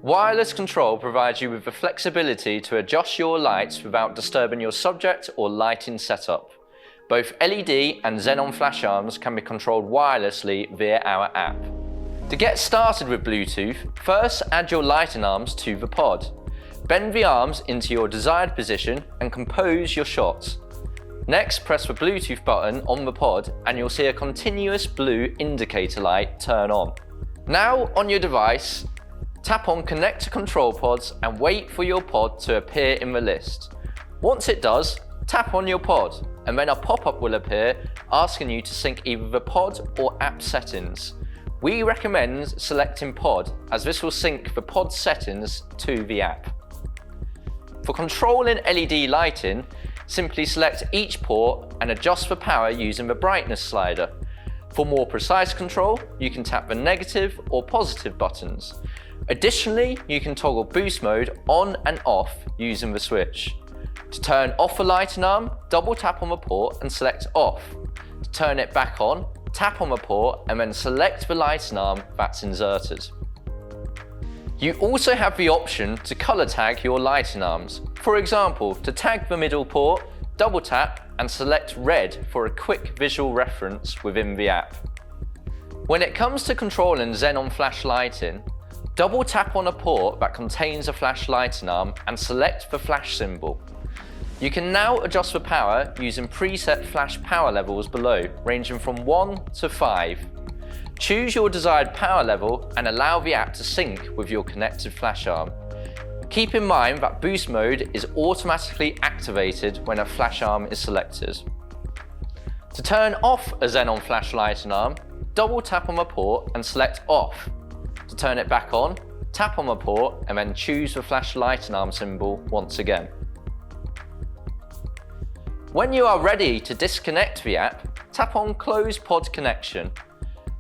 Wireless control provides you with the flexibility to adjust your lights without disturbing your subject or lighting setup. Both LED and xenon flash arms can be controlled wirelessly via our app. To get started with Bluetooth, first add your lighting arms to the pod. Bend the arms into your desired position and compose your shots. Next, press the Bluetooth button on the pod and you'll see a continuous blue indicator light turn on. Now on your device, tap on Connect to Control Pods and wait for your pod to appear in the list. Once it does, tap on your pod and then a pop-up will appear asking you to sync either the pod or app settings. We recommend selecting pod as this will sync the pod settings to the app. For controlling LED lighting, simply select each port and adjust the power using the brightness slider. For more precise control, you can tap the negative or positive buttons. Additionally, you can toggle boost mode on and off using the switch. To turn off the lighting arm, double tap on the port and select off. To turn it back on, tap on the port and then select the lighting arm that's inserted. You also have the option to color tag your lighting arms. For example, to tag the middle port, double tap and select red for a quick visual reference within the app. When it comes to controlling xenon flash lighting, double tap on a port that contains a flash lighting arm and select the flash symbol. You can now adjust the power using preset flash power levels below, ranging from 1 to 5. Choose your desired power level and allow the app to sync with your connected flash arm. Keep in mind that boost mode is automatically activated when a flash arm is selected. To turn off a xenon flash lighting arm, double tap on the port and select off. To turn it back on, tap on the port and then choose the flash lighting arm symbol once again. When you are ready to disconnect the app, tap on Close Pod Connection.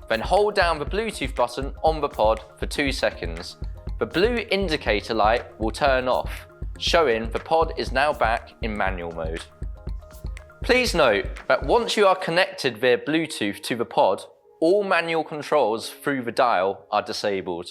Then hold down the Bluetooth button on the pod for 2 seconds. The blue indicator light will turn off, showing the pod is now back in manual mode. Please note that once you are connected via Bluetooth to the pod, all manual controls through the dial are disabled.